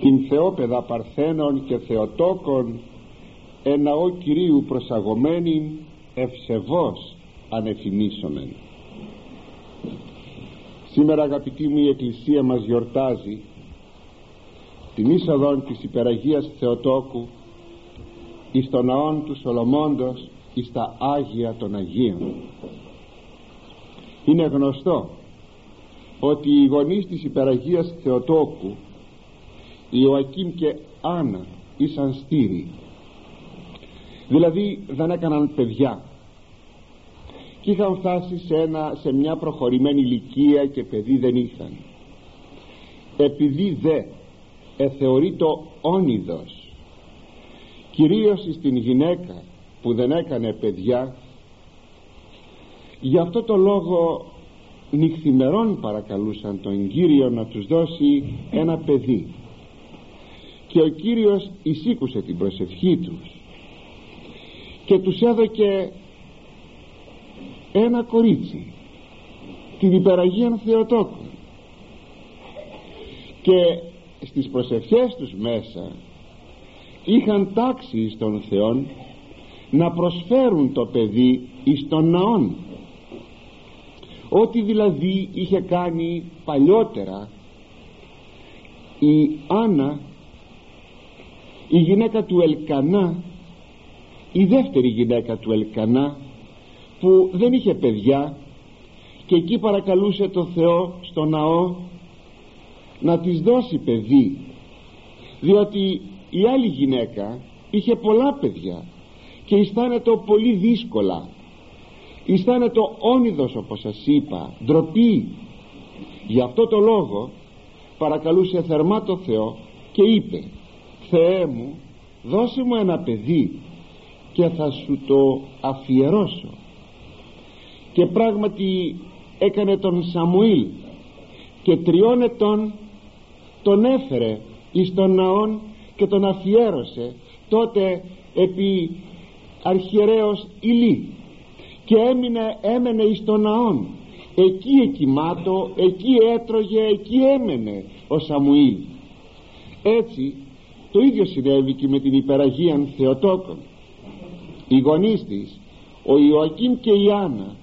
την Θεόπαιδα Παρθένων και Θεοτόκων εν ναό Κυρίου προσαγωμένην ευσεβώς ανεφημίσομεν. Σήμερα, αγαπητοί μου, η Εκκλησία μας γιορτάζει την είσοδον της Υπεραγίας Θεοτόκου εις τον ναόν του Σολομώντος εις τα Άγια των Αγίων. Είναι γνωστό ότι οι γονείς της Υπεραγίας Θεοτόκου, Ιωακήμ και Άννα, ήσαν στήροι, δηλαδή δεν έκαναν παιδιά και είχαν φτάσει σε μια προχωρημένη ηλικία και παιδί δεν είχαν. Επειδή δε εθεωρεί το όνειδος κυρίως στην γυναίκα που δεν έκανε παιδιά, γι' αυτό το λόγο νυχθημερών παρακαλούσαν τον Κύριο να τους δώσει ένα παιδί, και ο Κύριος εισήκουσε την προσευχή τους και τους έδωκε ένα κορίτσι, την Υπεραγίαν Θεοτόκου, και στις προσευχές τους μέσα είχαν τάξει εις τον Θεόν να προσφέρουν το παιδί εις τον ναόν, ό,τι δηλαδή είχε κάνει παλιότερα η Άννα, η γυναίκα του Ελκανά, η δεύτερη γυναίκα του Ελκανά, που δεν είχε παιδιά και εκεί παρακαλούσε το Θεό στο ναό να της δώσει παιδί, διότι η άλλη γυναίκα είχε πολλά παιδιά και αισθάνεται πολύ δύσκολα, αισθάνεται όνειδος, όπως σας είπα, ντροπή. Γι' αυτό το λόγο παρακαλούσε θερμά το Θεό και είπε: Θεέ μου, δώσε μου ένα παιδί και θα σου το αφιερώσω. Και πράγματι έκανε τον Σαμουήλ και 3 ετών τον έφερε εις τον ναόν και τον αφιέρωσε τότε επί αρχιερέως Ηλί, και έμενε εις τον ναόν. Εκεί εκοιμάτω, εκεί έτρωγε, εκεί έμενε ο Σαμουήλ. Έτσι το ίδιο συνέβη και με την Υπεραγίαν Θεοτόκον. Οι γονείς της, ο Ιωακήμ και η Άννα,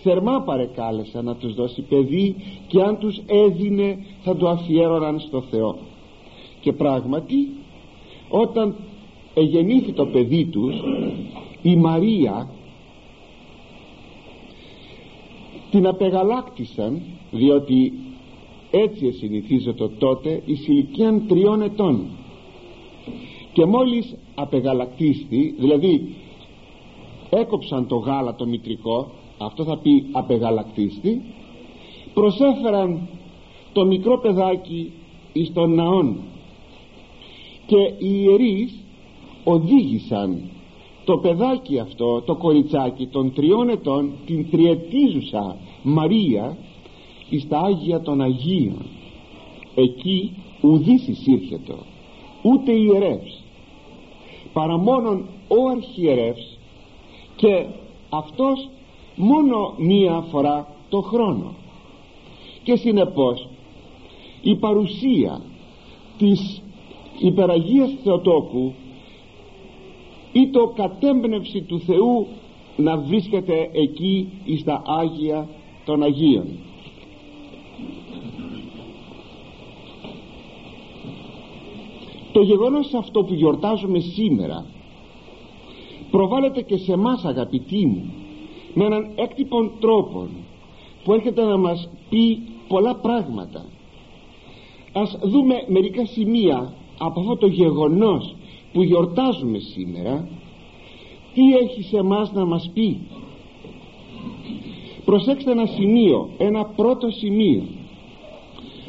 θερμά παρεκάλεσαν να τους δώσει παιδί, και αν τους έδινε θα το αφιέρωναν στο Θεό. Και πράγματι όταν εγεννήθη το παιδί τους, η Μαρία την απεγαλάκτησαν, διότι έτσι συνηθίζεται τότε εις ηλικίαν 3 ετών, και μόλις απεγαλακτίστη, δηλαδή έκοψαν το γάλα το μητρικό, αυτό θα πει απεγαλακτίστη, προσέφεραν το μικρό παιδάκι εις τον ναόν, και οι ιερείς οδήγησαν το παιδάκι αυτό, το κοριτσάκι των 3 ετών, την τριετίζουσα Μαρία, εις τα Άγια των Αγίων. Εκεί ουδής εισήρχετο, ούτε ιερεύς, παρά μόνον ο αρχιερεύς, και αυτός μόνο μία φορά το χρόνο. Και συνεπώς η παρουσία της Υπεραγίας Θεοτόκου ή το κατέμπνευση του Θεού να βρίσκεται εκεί εις τα Άγια των Αγίων. Το γεγονός αυτό που γιορτάζουμε σήμερα προβάλλεται και σε εμάς, αγαπητοί μου, με έναν έκτυπον τρόπο που έρχεται να μας πει πολλά πράγματα. Ας δούμε μερικά σημεία από αυτό το γεγονός που γιορτάζουμε σήμερα, τι έχει σε εμάς να μας πει. Προσέξτε ένα σημείο, ένα πρώτο σημείο,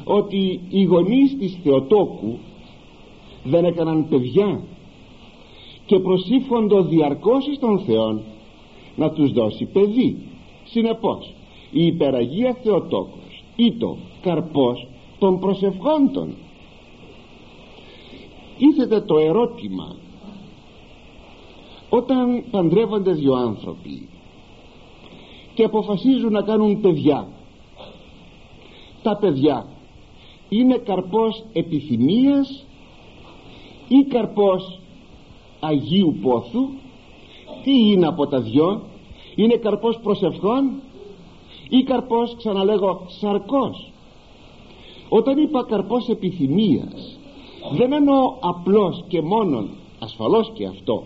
ότι οι γονείς της Θεοτόκου δεν έκαναν παιδιά και προσήφωνται διαρκώς στον Θεόν να τους δώσει παιδί. Συνεπώς η Υπεραγία Θεοτόκος ήτο καρπός των προσευχών των. Ήθετε το ερώτημα, όταν παντρεύονται 2 άνθρωποι και αποφασίζουν να κάνουν παιδιά, τα παιδιά είναι καρπός επιθυμίας ή καρπός Αγίου Πόθου? Τι είναι από τα δυο? Είναι καρπός προσευχών ή καρπός, ξαναλέγω, σαρκός? Όταν είπα καρπός επιθυμίας, δεν εννοώ απλώς και μόνον, ασφαλώς και αυτό,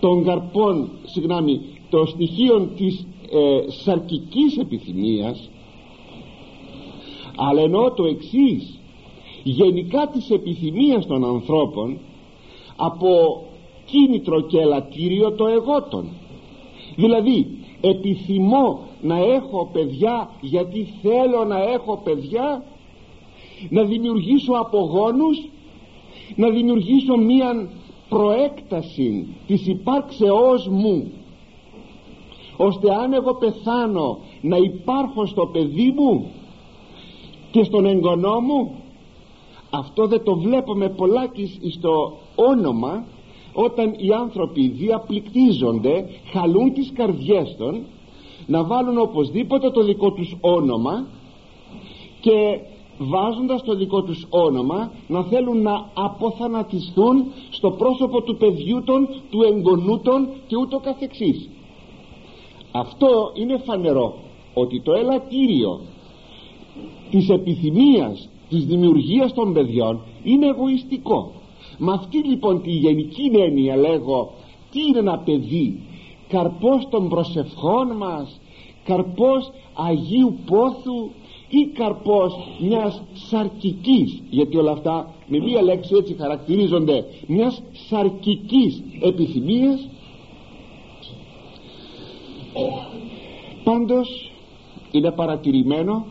των καρπών, των στοιχείων της σαρκικής επιθυμίας, αλλά εννοώ το εξής, γενικά της επιθυμίας των ανθρώπων από κίνητρο και ελαττήριο το εγώτον. Δηλαδή επιθυμώ να έχω παιδιά γιατί θέλω να έχω παιδιά, να δημιουργήσω απογόνους, να δημιουργήσω μία προέκταση της υπάρξεώς μου, ώστε αν εγώ πεθάνω να υπάρχω στο παιδί μου και στον εγγονό μου. Αυτό δεν το βλέπουμε πολλάκις στο όνομα, όταν οι άνθρωποι διαπληκτίζονται, χαλούν τις καρδιές των να βάλουν οπωσδήποτε το δικό τους όνομα, και βάζοντας το δικό τους όνομα να θέλουν να αποθανατιστούν στο πρόσωπο του παιδιού των, του εγγονού των και ούτω καθεξής. Αυτό είναι φανερό ότι το ελαττήριο της επιθυμίας της δημιουργίας των παιδιών είναι εγωιστικό. Με αυτή λοιπόν τη γενική έννοια λέγω, τι είναι ένα παιδί? Καρπός των προσευχών μας, καρπός Αγίου Πόθου ή καρπός μιας σαρκικής, γιατί όλα αυτά με μία λέξη έτσι χαρακτηρίζονται, μιας σαρκικής επιθυμίας? Πάντως είναι παρατηρημένο,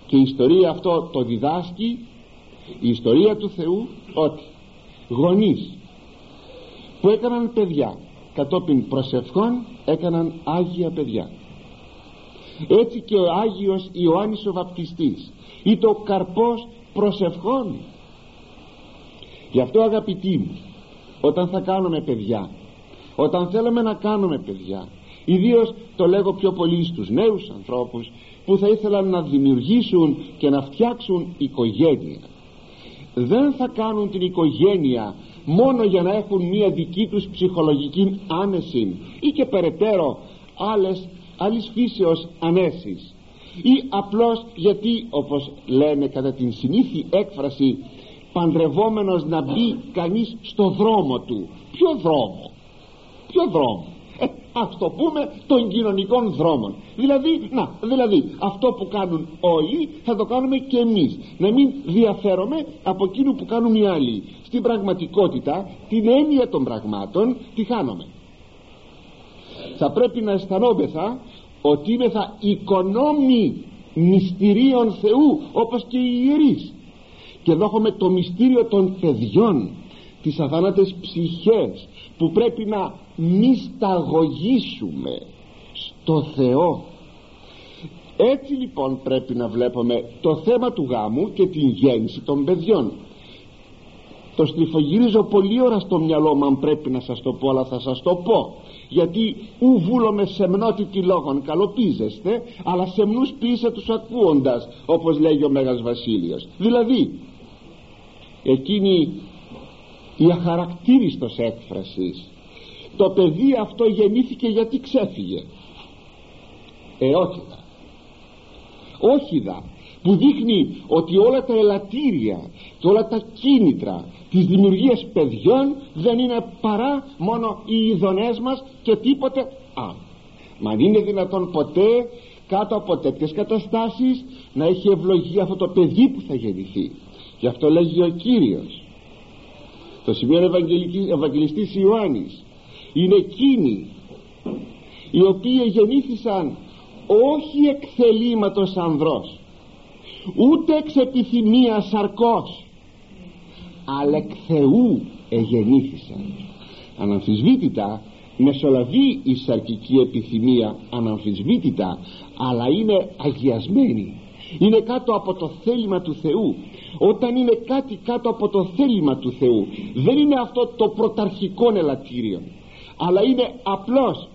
και η ιστορία αυτό το διδάσκει, η ιστορία του Θεού, ότι γονείς που έκαναν παιδιά κατόπιν προσευχών έκαναν άγια παιδιά. Έτσι και ο Άγιος Ιωάννης ο Βαπτιστής ή το καρπός προσευχών. Γι' αυτό αγαπητοί μου, όταν θα κάνουμε παιδιά, όταν θέλουμε να κάνουμε παιδιά, ιδίως το λέγω πιο πολύ στους νέους ανθρώπους που θα ήθελαν να δημιουργήσουν και να φτιάξουν οικογένεια, δεν θα κάνουν την οικογένεια μόνο για να έχουν μία δική τους ψυχολογική άνεση ή και περαιτέρω άλλης φύσεως ανέσεις, ή απλώς γιατί, όπως λένε κατά την συνήθη έκφραση, παντρευόμενος να μπει κανείς στο δρόμο του. Ποιο δρόμο? Ας το πούμε των κοινωνικών δρόμων. Δηλαδή αυτό που κάνουν όλοι θα το κάνουμε και εμείς, να μην διαφέρουμε από εκείνο που κάνουν οι άλλοι. Στην πραγματικότητα την έννοια των πραγμάτων τη χάνουμε. Θα πρέπει να αισθανόμεθα ότι είμεθα οικονόμοι μυστηρίων Θεού, όπως και οι ιερείς. Και εδώ έχουμε το μυστήριο των παιδιών, τις αθάνατες ψυχές που πρέπει να μυσταγωγήσουμε στο Θεό. Έτσι λοιπόν πρέπει να βλέπουμε το θέμα του γάμου και την γέννηση των παιδιών. Το στριφογυρίζω πολλή ώρα στο μυαλό μου αν πρέπει να σας το πω, αλλά θα σας το πω, γιατί ου βούλομαι σεμνότητη λόγων καλοπίζεστε, αλλά σεμνούς ποιήσε τους ακούοντας, όπως λέγει ο Μέγας Βασίλειος. Δηλαδή εκείνη η αχαρακτήριστος έκφρασης, το παιδί αυτό γεννήθηκε γιατί ξέφυγε. Όχι δα, που δείχνει ότι όλα τα ελαττήρια και όλα τα κίνητρα της δημιουργίας παιδιών δεν είναι παρά μόνο οι ειδονές μας και τίποτε άλλο. Μα αν είναι δυνατόν ποτέ κάτω από τέτοιες καταστάσεις να έχει ευλογία αυτό το παιδί που θα γεννηθεί? Γι' αυτό λέγει ο Κύριος, το σημείο Ευαγγελιστής Ιωάννης, είναι εκείνοι οι οποίοι γεννήθησαν όχι εκ θελήματος ανδρός, ούτε εξ επιθυμίας σαρκός, αλλά εκ Θεού εγεννήθησαν. Αναμφισβήτητα μεσολαβεί η σαρκική επιθυμία, αναμφισβήτητα, αλλά είναι αγιασμένη, είναι κάτω από το θέλημα του Θεού. Όταν είναι κάτι κάτω από το θέλημα του Θεού, δεν είναι αυτό το πρωταρχικό ελαττήριο, αλλά είναι απλώς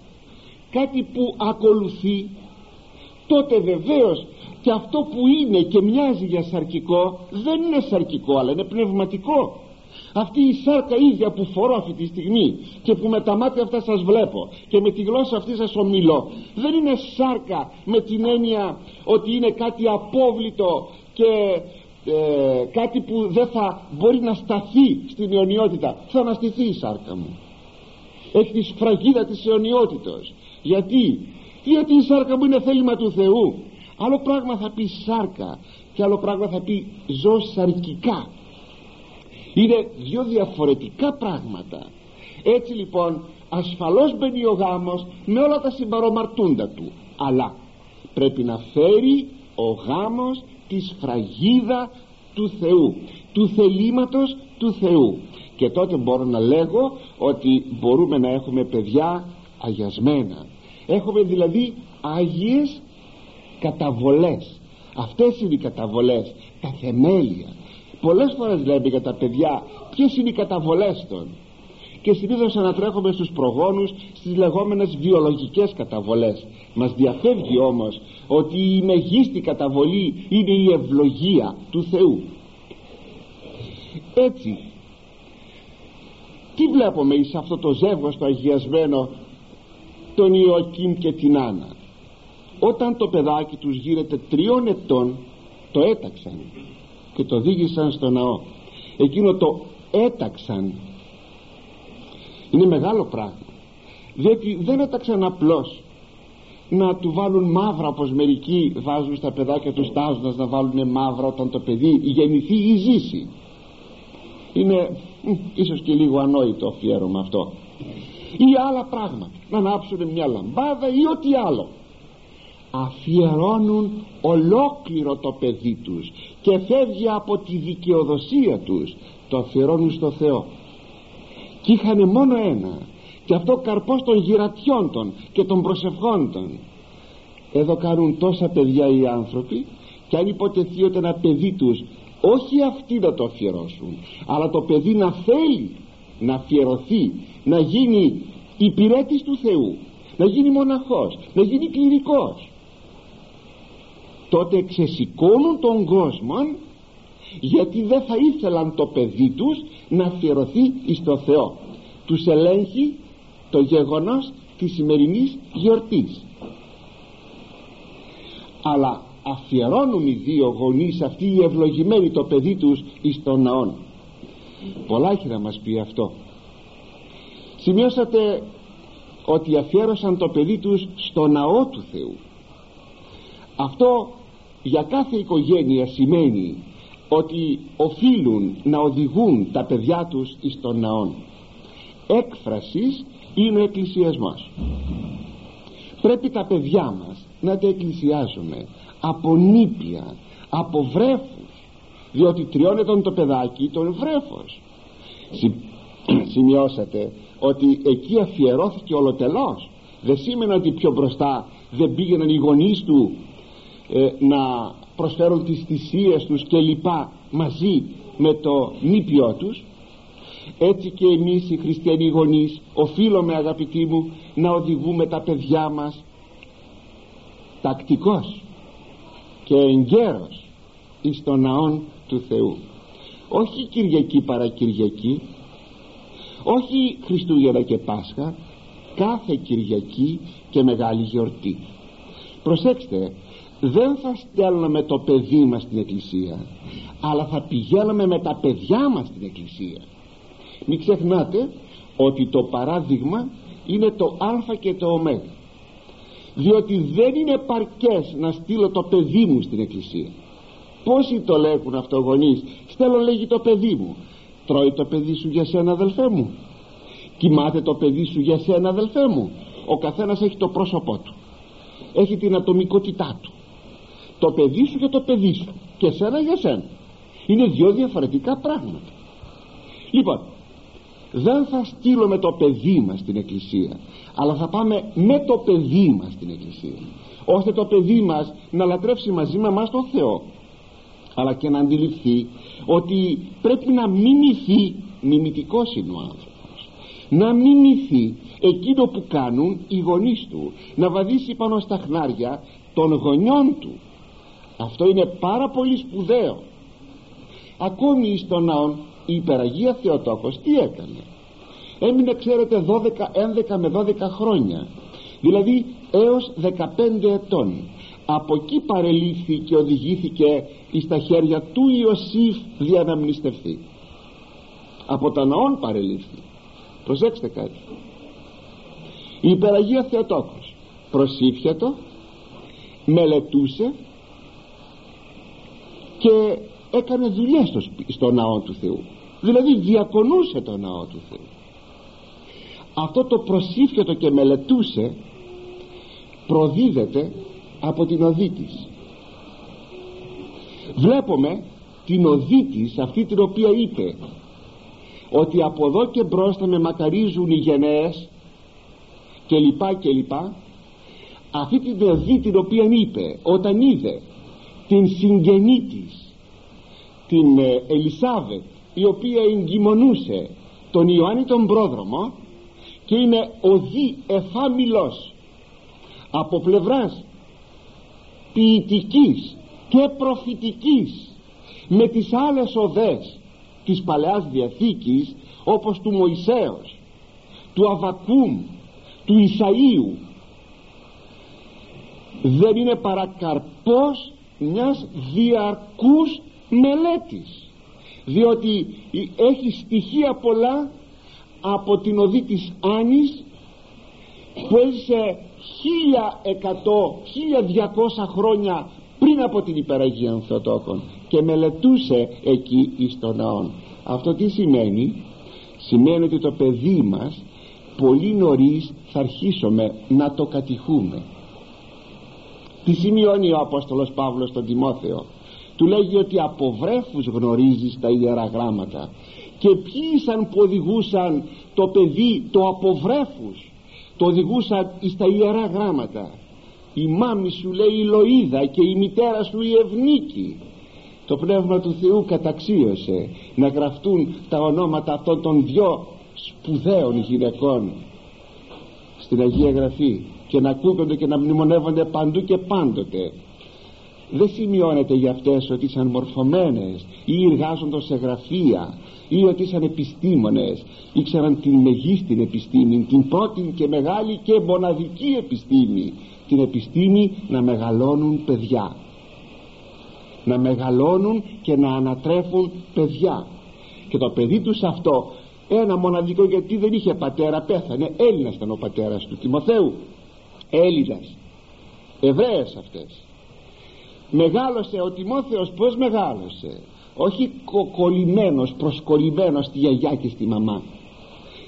κάτι που ακολουθεί, τότε βεβαίως και αυτό που είναι και μοιάζει για σαρκικό δεν είναι σαρκικό, αλλά είναι πνευματικό. Αυτή η σάρκα ίδια που φορώ αυτή τη στιγμή και που με τα μάτια αυτά σας βλέπω και με τη γλώσσα αυτή σας ομιλώ, δεν είναι σάρκα με την έννοια ότι είναι κάτι απόβλητο και κάτι που δεν θα μπορεί να σταθεί στην αιωνιότητα. Θα αναστηθεί η σάρκα μου, έχει τη σφραγίδα της αιωνιότητος. Γιατί η σάρκα μου είναι θέλημα του Θεού. Άλλο πράγμα θα πει σάρκα και άλλο πράγμα θα πει ζω σαρκικά. Είναι δύο διαφορετικά πράγματα. Έτσι λοιπόν ασφαλώς μπαίνει ο γάμος με όλα τα συμπαρομαρτούντα του, αλλά πρέπει να φέρει ο γάμος τη σφραγίδα του Θεού, του θελήματος του Θεού. Και τότε μπορώ να λέγω ότι μπορούμε να έχουμε παιδιά αγιασμένα. Έχουμε δηλαδή άγιες καταβολές. Αυτές είναι οι καταβολές, τα θεμέλια. Πολλές φορές λέμε για τα παιδιά ποιες είναι οι καταβολές των, και συνήθως ανατρέχουμε στους προγόνους, στις λεγόμενες βιολογικές καταβολές. Μας διαφεύγει όμως ότι η μεγίστη καταβολή είναι η ευλογία του Θεού. Έτσι, τι βλέπουμε εις αυτό το ζεύγος το αγιασμένο, τον Ιωακήμ και την Άννα? Όταν το παιδάκι τους γίνεται 3 ετών, το έταξαν και το δίγησαν στο ναό. Εκείνο το έταξαν είναι μεγάλο πράγμα, διότι δεν έταξαν απλώς να του βάλουν μαύρα, όπως μερικοί βάζουν στα παιδάκια τους τάζοντας να βάλουν μαύρα όταν το παιδί γεννηθεί ή ζήσει. Είναι ίσως και λίγο ανόητο αφιέρωμα αυτό. Ή άλλα πράγματα, να ανάψουν μια λαμπάδα ή ό,τι άλλο. Αφιερώνουν ολόκληρο το παιδί τους και φεύγει από τη δικαιοδοσία τους, το αφιερώνουν στο Θεό. Και είχανε μόνο ένα, και αυτό καρπός των γυρατιών των και των προσευχών των. Εδώ κάνουν τόσα παιδιά οι άνθρωποι, και αν υποτεθεί ότι ένα παιδί τους, όχι αυτοί να το αφιερώσουν, αλλά το παιδί να θέλει να αφιερωθεί, να γίνει υπηρέτης του Θεού, να γίνει μοναχός, να γίνει κληρικός, τότε ξεσηκώνουν τον κόσμο, γιατί δεν θα ήθελαν το παιδί τους να αφιερωθεί εις το Θεό. Τους ελέγχει το γεγονός της σημερινής γιορτής, αλλά αφιερώνουν οι δύο γονείς αυτοί οι ευλογημένοι το παιδί τους εις τον ναόν. Πολλά έχει να μας πει αυτό. Σημειώσατε ότι αφιέρωσαν το παιδί τους στο ναό του Θεού. Αυτό για κάθε οικογένεια σημαίνει ότι οφείλουν να οδηγούν τα παιδιά τους εις τον ναόν. Έκφρασης είναι ο εκκλησιασμός. Πρέπει τα παιδιά μας να τα εκκλησιάζουμε από νήπια, από βρέφους, διότι 3 ετών το παιδάκι τον βρέφος. Σημειώσατε ότι εκεί αφιερώθηκε ολοτελώς. Δεν σήμαινε ότι πιο μπροστά δεν πήγαιναν οι γονείς του να προσφέρουν τις θυσίες τους και λοιπά μαζί με το νήπιό τους. Έτσι και εμείς οι χριστιανοί γονείς οφείλουμε, αγαπητοί μου, να οδηγούμε τα παιδιά μας τακτικώς και εγκαίρως εις τον ναόν του Θεού. Όχι Κυριακή παρακυριακή, όχι Χριστούγεννα και Πάσχα, κάθε Κυριακή και μεγάλη γιορτή. Προσέξτε, δεν θα στέλνουμε το παιδί μας στην εκκλησία, αλλά θα πηγαίνουμε με τα παιδιά μας στην εκκλησία. Μην ξεχνάτε ότι το παράδειγμα είναι το α και το ω, διότι δεν είναι παρκές να στείλω το παιδί μου στην εκκλησία. Πόσοι το λέγουν αυτό γονείς? Στέλνω, λέγει, το παιδί μου. Τρώει το παιδί σου για σένα, αδελφέ μου? Κοιμάται το παιδί σου για σένα, αδελφέ μου? Ο καθένας έχει το πρόσωπό του, έχει την ατομικότητά του. Το παιδί σου για το παιδί σου και σένα για σένα. Είναι δύο διαφορετικά πράγματα. Λοιπόν, δεν θα στείλουμε το παιδί μας στην εκκλησία, αλλά θα πάμε με το παιδί μας στην εκκλησία, ώστε το παιδί μας να λατρεύσει μαζί με εμάς τον Θεό, αλλά και να αντιληφθεί ότι πρέπει να μιμηθεί, μιμητικός είναι ο άνθρωπος, να μιμηθεί εκείνο που κάνουν οι γονείς του, να βαδίσει πάνω στα χνάρια των γονιών του. Αυτό είναι πάρα πολύ σπουδαίο. Ακόμη στον ναό η υπεραγία Θεοτόκος τι έκανε? Έμεινε, ξέρετε, 11 με 12 χρόνια, δηλαδή έως 15 ετών. Από εκεί παρελήφθη και οδηγήθηκε εις τα χέρια του Ιωσήφ για να μνηστευθεί. Από τα ναόν παρελήφθη. Προσέξτε κάτι, η υπεραγία Θεοτόκος προσήφιατο, μελετούσε και έκανε δουλειές στο ναό του Θεού, δηλαδή διακονούσε το ναό του Θεού. Αυτό το προσήφιατο και μελετούσε προδίδεται από την οδή της. Βλέπουμε την οδή της, αυτή την οποία είπε ότι από εδώ και μπρος θα με μακαρίζουν οι γενναίες και λοιπά και λοιπά. Αυτή την οδή την οποία είπε όταν είδε την συγγενή της, την Ελισάβετ, η οποία εγκυμονούσε τον Ιωάννη τον πρόδρομο, και είναι οδή εφάμιλος από πλευράς ποιητικής και προφητικής με τις άλλες οδές της Παλαιάς Διαθήκης, όπως του Μωυσέως, του Αβακούμ, του Ισαΐου, δεν είναι παρά καρπός μιας διαρκούς μελέτης, διότι έχει στοιχεία πολλά από την οδή της Άνης που έζησε 1200 χρόνια πριν από την υπεραγία Θεοτόκον και μελετούσε εκεί εις τον ναόν. Αυτό τι σημαίνει? Σημαίνει ότι το παιδί μας πολύ νωρίς θα αρχίσουμε να το κατηχούμε. Τι σημειώνει ο Απόστολος Παύλος στον Τιμόθεο? Του λέγει ότι από βρέφους γνωρίζεις τα Ιερά Γράμματα. Και ποιοι ήσαν που οδηγούσαν το παιδί το από βρέφους? Το οδηγούσαν στα Ιερά Γράμματα. Η μάμη σου, λέει, η Λοΐδα, και η μητέρα σου η Ευνίκη. Το Πνεύμα του Θεού καταξίωσε να γραφτούν τα ονόματα αυτών των δυο σπουδαίων γυναικών στην Αγία Γραφή και να ακούγονται και να μνημονεύονται παντού και πάντοτε. Δεν σημειώνεται για αυτές ότι ήσαν μορφωμένες ή εργάζονταν σε γραφεία ή ότι ήσαν επιστήμονες, ήξεραν την μεγίστην επιστήμη, την πρώτη και μεγάλη και μοναδική επιστήμη, την επιστήμη να μεγαλώνουν παιδιά, να μεγαλώνουν και να ανατρέφουν παιδιά. Και το παιδί τους αυτό, ένα μοναδικό, γιατί δεν είχε πατέρα, πέθανε. Έλληνας ήταν ο πατέρας του Τιμοθέου, Έλληνας, Εβραίες αυτές. Μεγάλωσε ο Τιμόθεος. Πως μεγάλωσε? Όχι κολλημένος, προσκολλημένος στη γιαγιά και στη μαμά.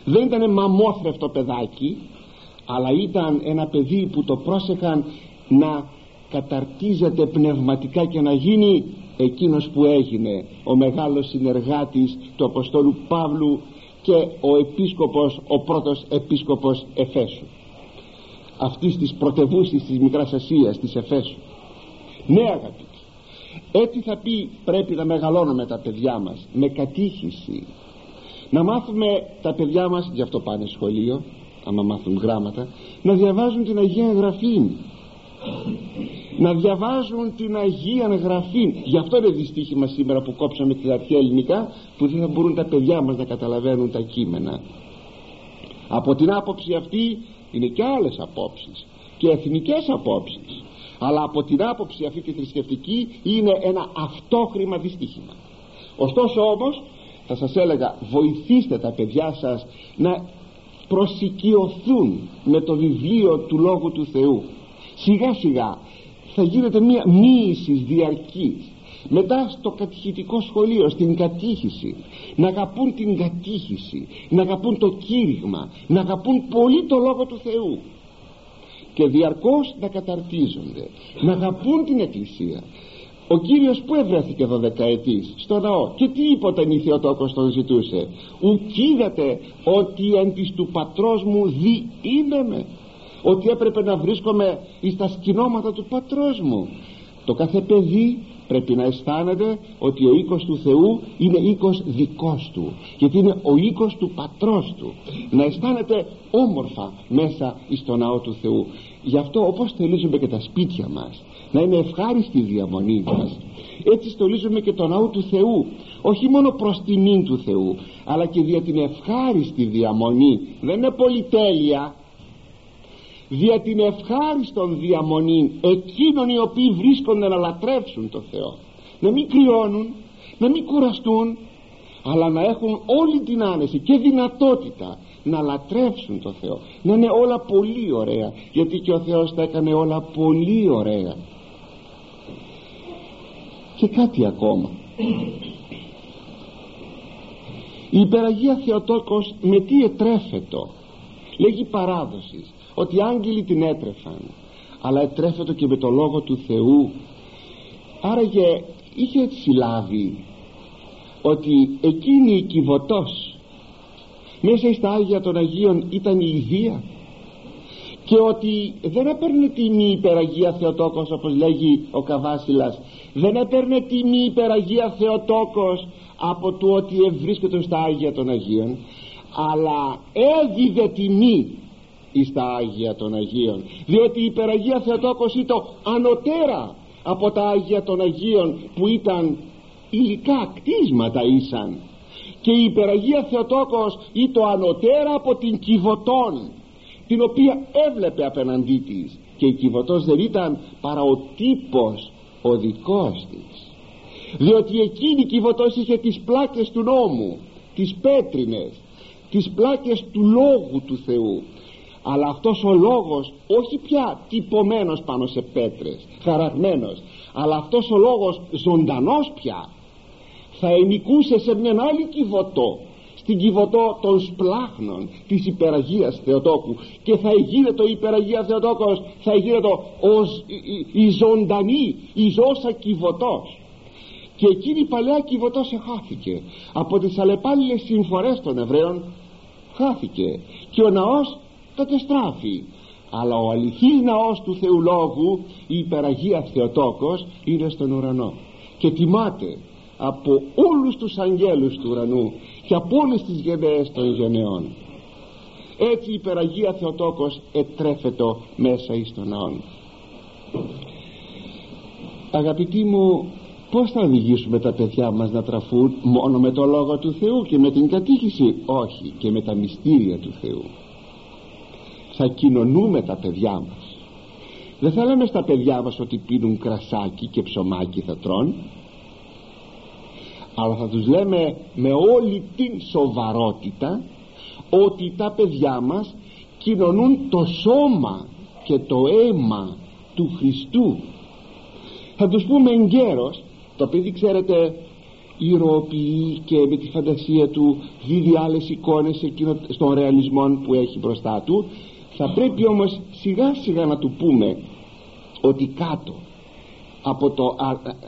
Δεν ήταν μαμόθρευτο παιδάκι, αλλά ήταν ένα παιδί που το πρόσεχαν να καταρτίζεται πνευματικά και να γίνει εκείνος που έγινε ο μεγάλος συνεργάτης του Αποστόλου Παύλου και ο επίσκοπος, ο πρώτος επίσκοπος Εφέσου, αυτής της πρωτευούσης της Μικράς Ασίας, της Εφέσου. Ναι, αγαπητοί, έτσι θα πει πρέπει να μεγαλώνουμε τα παιδιά μας, με κατήχηση. Να μάθουμε τα παιδιά μας, γι' αυτό πάνε σχολείο, άμα μάθουν γράμματα, να διαβάζουν την Αγία Γραφή, να διαβάζουν την Αγία Γραφή. Γι' αυτό είναι δυστύχημα σήμερα που κόψαμε την αρχαία ελληνικά, που δεν θα μπορούν τα παιδιά μας να καταλαβαίνουν τα κείμενα. Από την άποψη αυτή είναι και άλλες απόψεις και εθνικές απόψεις, αλλά από την άποψη αυτή τη θρησκευτική είναι ένα αυτόχρημα δυστύχημα. Ωστόσο όμως θα σας έλεγα, βοηθήστε τα παιδιά σας να προσοικειωθούν με το βιβλίο του Λόγου του Θεού. Σιγά σιγά θα γίνεται μια μοίησης διαρκής. Μετά στο κατηχητικό σχολείο, στην κατήχηση, να αγαπούν την κατήχηση, να αγαπούν το κήρυγμα, να αγαπούν πολύ το Λόγο του Θεού και διαρκώς να καταρτίζονται, να αγαπούν την Εκκλησία. Ο Κύριος που ευρέθηκε 12 ετής στο ναό, και τι είπε όταν η Θεοτόκος τον ζητούσε? Ουκίδατε ότι εν της του πατρός μου δι είμαι, ότι έπρεπε να βρίσκομαι εις τα σκηνώματα του πατρός μου. Το κάθε παιδί πρέπει να αισθάνεται ότι ο οίκος του Θεού είναι οίκος δικός του, γιατί είναι ο οίκος του πατρός του. Να αισθάνεται όμορφα μέσα εις το ναό του Θεού. Γι' αυτό, όπως θελίζουμε και τα σπίτια μας να είναι ευχάριστη η διαμονή μας, Έτσι στολίζουμε και το ναό του Θεού, όχι μόνο προς τιμήν του Θεού, αλλά και δια την ευχάριστη διαμονή. Δεν είναι πολυτέλεια. Δια την ευχάριστον διαμονή εκείνων οι οποίοι βρίσκονται να λατρεύσουν το Θεό, να μην κρυώνουν, να μην κουραστούν, αλλά να έχουν όλη την άνεση και δυνατότητα να λατρεύσουν το Θεό, να είναι όλα πολύ ωραία, γιατί και ο Θεός τα έκανε όλα πολύ ωραία. Και κάτι ακόμα, η υπεραγία Θεοτόκος με τι ετρέφετο? Λέγει παράδοσης ότι οι άγγελοι την έτρεφαν, αλλά ετρέφετο και με το λόγο του Θεού. Άραγε είχε έτσι συλλάβει ότι εκείνη η Κιβωτός μέσα στα Άγια των Αγίων ήταν η Ιδία, και ότι δεν έπαιρνε τιμή η υπεραγία Θεοτόκος, όπως λέγει ο Καβάσιλας, δεν έπαιρνε τιμή η υπεραγία Θεοτόκος από το ότι ευρίσκεται στα Άγια των Αγίων, αλλά έδιδε τιμή στα Άγια των Αγίων, διότι η υπεραγία Θεοτόκος ήταν ανωτέρα από τα Άγια των Αγίων που ήταν υλικά κτίσματα ήσαν, και η υπεραγία Θεοτόκος ήταν ανωτέρα από την Κιβωτόν, την οποία έβλεπε απέναντί της, και η Κιβωτός δεν ήταν παρά ο τύπος ο δικός της, διότι εκείνη η Κιβωτός είχε τις πλάκες του νόμου, τις πέτρινες, τις πλάκες του Λόγου του Θεού, αλλά αυτός ο Λόγος όχι πια τυπωμένος πάνω σε πέτρες, χαραγμένος, αλλά αυτός ο Λόγος ζωντανός πια θα ενικούσε σε μια άλλη Κιβωτό, στην Κιβωτό των σπλάχνων της υπεραγίας Θεοτόκου, και θα γίνεται η υπεραγία Θεοτόκος, θα γίνεται η ζωντανή, η ζώσα Κιβωτός. Και εκείνη η παλαιά Κιβωτός εχάθηκε από τις αλλεπάλληλες συμφορές των Εβραίων, χάθηκε, και ο ναός τότε στράφει, αλλά ο αληθής ναός του Θεού Λόγου, η υπεραγία Θεοτόκος, είναι στον ουρανό και τιμάται από όλους τους αγγέλους του ουρανού και από όλες τις γενναίες των γενεών. Έτσι η υπεραγία Θεοτόκος ετρέφεται μέσα εις τον ναόν. Αγαπητοί μου, πώς θα οδηγήσουμε τα παιδιά μας να τραφούν? Μόνο με το Λόγο του Θεού και με την κατήχηση? Όχι, και με τα μυστήρια του Θεού. Θα κοινωνούμε τα παιδιά μας. Δεν θα λέμε στα παιδιά μας ότι πίνουν κρασάκι και ψωμάκι θα τρώνε, αλλά θα τους λέμε με όλη την σοβαρότητα ότι τα παιδιά μας κοινωνούν το σώμα και το αίμα του Χριστού. Θα τους πούμε εγκαίρως, το παιδί ξέρετε ηρωοποιεί και με τη φαντασία του δίδει άλλες εικόνες στον ρεαλισμό που έχει μπροστά του. Θα πρέπει όμως σιγά σιγά να του πούμε ότι κάτω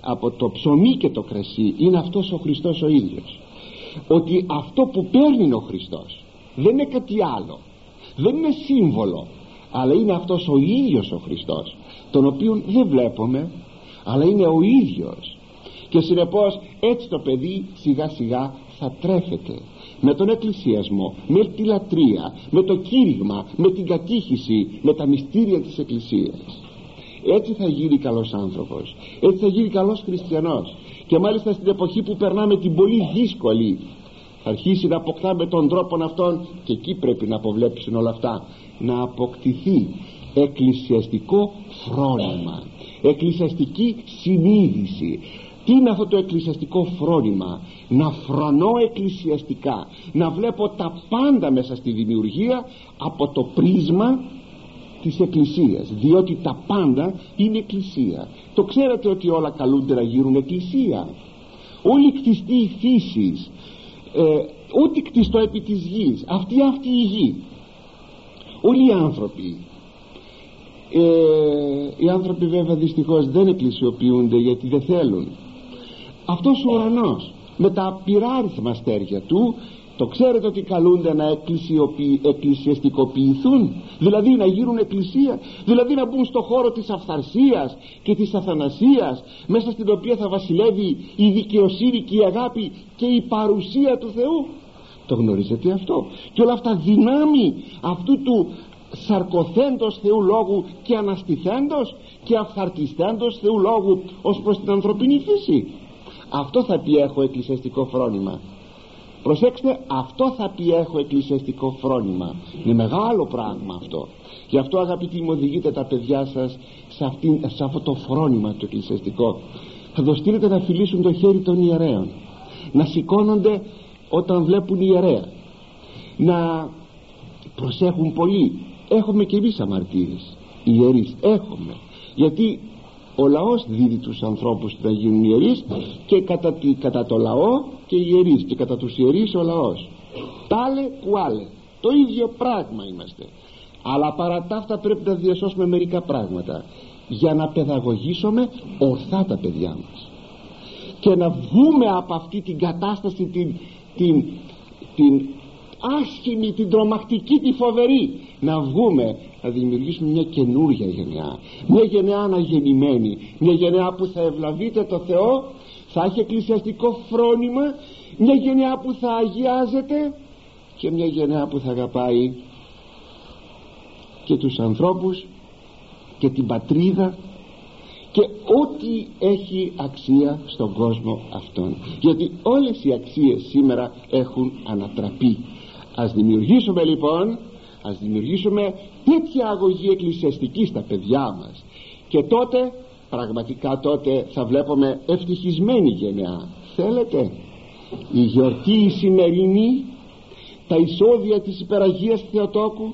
από το ψωμί και το κρασί είναι αυτός ο Χριστός ο ίδιος, ότι αυτό που παίρνει είναι ο Χριστός, δεν είναι κάτι άλλο, δεν είναι σύμβολο, αλλά είναι αυτός ο ίδιος ο Χριστός, τον οποίον δεν βλέπουμε, αλλά είναι ο ίδιος. Και συνεπώς έτσι το παιδί σιγά σιγά θα τρέφεται με τον εκκλησιασμό, με τη λατρεία, με το κήρυγμα, με την κατήχηση, με τα μυστήρια της Εκκλησίας. Έτσι θα γίνει καλός άνθρωπος, έτσι θα γίνει καλός χριστιανός. Και μάλιστα στην εποχή που περνάμε την πολύ δύσκολη, θα αρχίσει να αποκτά με τον τρόπο αυτόν, και εκεί πρέπει να αποβλέψουν όλα αυτά, να αποκτηθεί εκκλησιαστικό φρόνημα, εκκλησιαστική συνείδηση. Τι είναι αυτό το εκκλησιαστικό φρόνημα? Να φρονώ εκκλησιαστικά, να βλέπω τα πάντα μέσα στη δημιουργία από το πρίσμα της Εκκλησίας, διότι τα πάντα είναι Εκκλησία. Το ξέρετε ότι όλα καλούνται να γίνουν Εκκλησία. Όλη κτιστή φύσης, ό,τι κτιστό επί της γης, αυτή η γη, όλοι οι άνθρωποι βέβαια δυστυχώς δεν εκκλησιοποιούνται γιατί δεν θέλουν. Αυτός ο ουρανός με τα πυράριθμα αστέρια του, το ξέρετε ότι καλούνται να εκκλησιαστικοποιηθούν, δηλαδή να γίνουν εκκλησία, δηλαδή να μπουν στο χώρο της αυθαρσίας και της αθανασίας, μέσα στην οποία θα βασιλεύει η δικαιοσύνη και η αγάπη και η παρουσία του Θεού. Το γνωρίζετε αυτό? Και όλα αυτά δυνάμει αυτού του σαρκωθέντος Θεού Λόγου και αναστηθέντος και αυθαρτιστέντος Θεού Λόγου ως προς την ανθρωπίνη φύση. Αυτό θα πει έχω εκκλησιαστικό φρόνημα. Προσέξτε, αυτό θα πει έχω εκκλησιαστικό φρόνημα. Είναι μεγάλο πράγμα αυτό. Γι' αυτό αγαπητοί μου, οδηγείτε τα παιδιά σας σε αυτό το φρόνημα το εκκλησιαστικό. Θα το στείλετε να φιλήσουν το χέρι των ιερέων, να σηκώνονται όταν βλέπουν ιερέα, να προσέχουν πολύ. Έχουμε και εμείς αμαρτίες ιερείς, έχουμε, γιατί ο λαός δίδει τους ανθρώπους να γίνουν ιερείς, και κατά το λαό και οι ιερείς, και κατά τους ιερείς ο λαός. Τάλε κουάλε, το ίδιο πράγμα είμαστε. Αλλά παρά τα αυτά πρέπει να διασώσουμε μερικά πράγματα για να παιδαγωγήσουμε ορθά τα παιδιά μας και να βγούμε από αυτή την κατάσταση την άσχημη, την τρομακτική, τη φοβερή. Να βγούμε, να δημιουργήσουμε μια καινούρια γενεά, μια γενεά αναγεννημένη, μια γενεά που θα ευλαβείται το Θεό, θα έχει εκκλησιαστικό φρόνημα, μια γενεά που θα αγιάζεται και μια γενεά που θα αγαπάει και τους ανθρώπους και την πατρίδα και ό,τι έχει αξία στον κόσμο αυτόν, γιατί όλες οι αξίες σήμερα έχουν ανατραπεί. Ας δημιουργήσουμε λοιπόν, ας δημιουργήσουμε τέτοια αγωγή εκκλησιαστική στα παιδιά μας, και τότε πραγματικά τότε θα βλέπουμε ευτυχισμένη γενεά. Θέλετε η γιορτή η σημερινή, τα εισόδια της Υπεραγίας Θεοτόκου,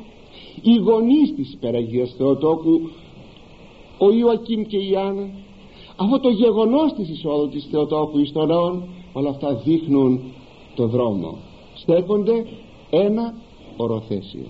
οι γονείς της Υπεραγίας Θεοτόκου, ο Ιωακήμ και η Άννα, αυτό το γεγονός της εισόδου της Θεοτόκου εις τον ναόν, όλα αυτά δείχνουν το δρόμο, στέκονται ένα οροθέσιο.